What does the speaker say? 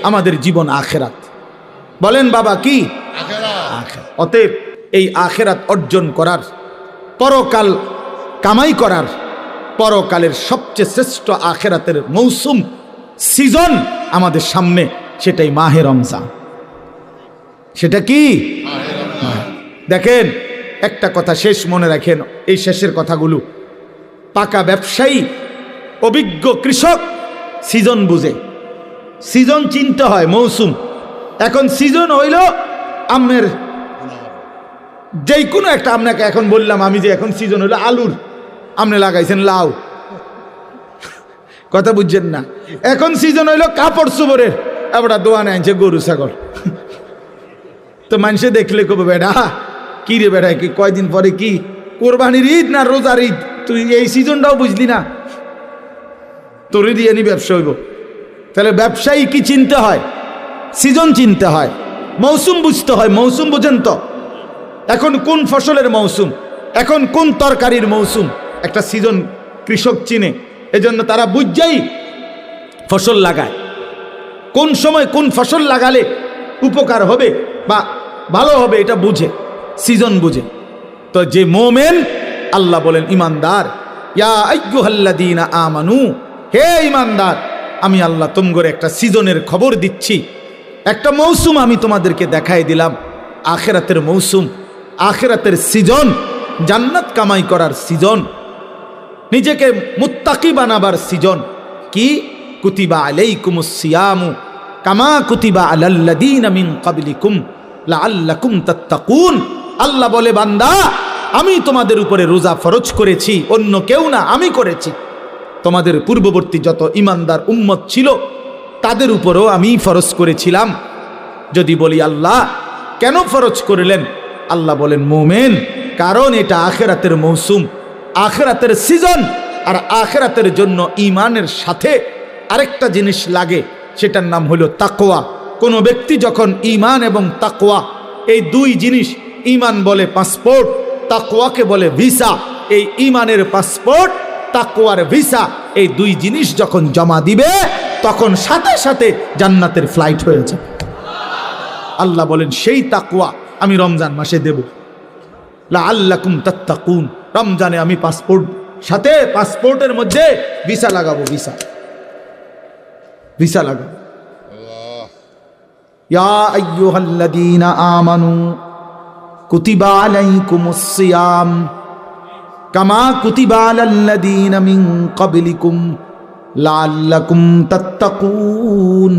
আমাদের জীবন আখেরাত। বলেন বাবা কি? আখেরাত। অতএব এই আখেরাত অর্জন করার, পরকাল কামাই করার, পরকালের সবচেয়ে শ্রেষ্ঠ আখেরাতের মৌসুম, সিজন আমাদের সামনে, সেটাই মাহে রমজান। সেটা কি? দেখেন, একটা কথা শেষ মনে রাখেন, এই শেষের কথাগুলো। পাকা ব্যবসায়ী, অভিজ্ঞ কৃষক সিজন বুঝে, সিজন চিনতে হয়, মৌসুম। এখন সিজন হইল আমের, যেই কোনো একটা, আপনাকে এখন বললাম আমি যে এখন সিজন হইলো আলুর, আপনি লাগাইছেন লাউ, কথা বুঝছেন না। এখন সিজন হইলো কাপড় চোপড়ের, এবার দোয়ানে আনছে গরু ছাগল। তো মানুষে দেখলে কবে বেড়া কি রে বেড়া, কি কয়দিন পরে কি কোরবানির ঈদ না রোজার ঈদ, তুই এই সিজনটাও বুঝলি না, তোরে দিয়ে নি ব্যবসা হইব। তাহলে ব্যবসায়ী কি চিনতে হয়? সিজন চিনতে হয়, মৌসুম বুঝতে হয়। মৌসুম বুঝেন তো? এখন কোন ফসলের মৌসুম, এখন কোন তরকারির মৌসুম, একটা সিজন কৃষক চিনে। এজন্য তারা বুঝাই ফসল লাগায়, কোন সময় কোন ফসল লাগালে উপকার হবে বা ভালো হবে, এটা বুঝে, সিজন বুঝে। তো যে মোমেন, আল্লাহ বলেন ইমানদার, ইয়া আইয়ুহাল্লাযীনা আমানু, হে ইমানদার, আমি আল্লাহ তোমাদের একটা সিজনের খবর দিচ্ছি, একটা মৌসুম আমি তোমাদেরকে দেখাই দিলাম, আখিরাতের মৌসুম, আখিরাতের সিজন, জান্নাত কামাই করার সিজন, নিজেকে মুত্তাকি বানাবার সিজন। কি? কুতিবা আলাইকুমুস সিয়ামু কামা কুতিবা আলাল্লাযীনা মিন ক্বাবলিকুম লাআল্লাকুম তাত্তাকুন। আল্লাহ বলে, বান্দা, আমি তোমাদের উপরে রোজা ফরজ করেছি, অন্য কেউ না, আমি করেছি। তোমাদের পূর্ববর্তী যত ইমানদার উম্মত ছিল তাদের উপরেও আমি ফরজ করেছিলাম। যদি বলি আল্লাহ কেন ফরজ করলেন, আল্লাহ বলেন মোমেন, কারণ এটা আখিরাতের মৌসুম, আখিরাতের সিজন। আর আখিরাতের জন্য ঈমানের সাথে আরেকটা জিনিস লাগে, সেটার নাম হলো তাকওয়া। কোন ব্যক্তি যখন ঈমান এবং তাকওয়া, এই দুই জিনিস, ঈমান বলে পাসপোর্ট, তাকওয়াকে বলে ভিসা, এই ঈমানের পাসপোর্ট, তাকওয়ার ভিসা, এই দুই জিনিস যখন জমা দিবে, তখন সাথে সাথে জান্নাতের ফ্লাইট হয়ে যাবে। আল্লাহ বলেন সেই তাকওয়া আমি রমজান মাসে দেব, লাআল্লাকুম তাত্তাকুন। রমজানে আমি পাসপোর্ট, সাথে পাসপোর্টের মধ্যে ভিসা লাগাবো, ভিসা, ভিসা লাগাবো। ইয়া আইয়ুহাল্লাযীনা আমানু কুতিবা আলাইকুমুস সিয়াম কামা কুতিবা আলাল্লাযীনা মিন ক্বাবলিকুম লাআল্লাকুম তাত্তাকুন।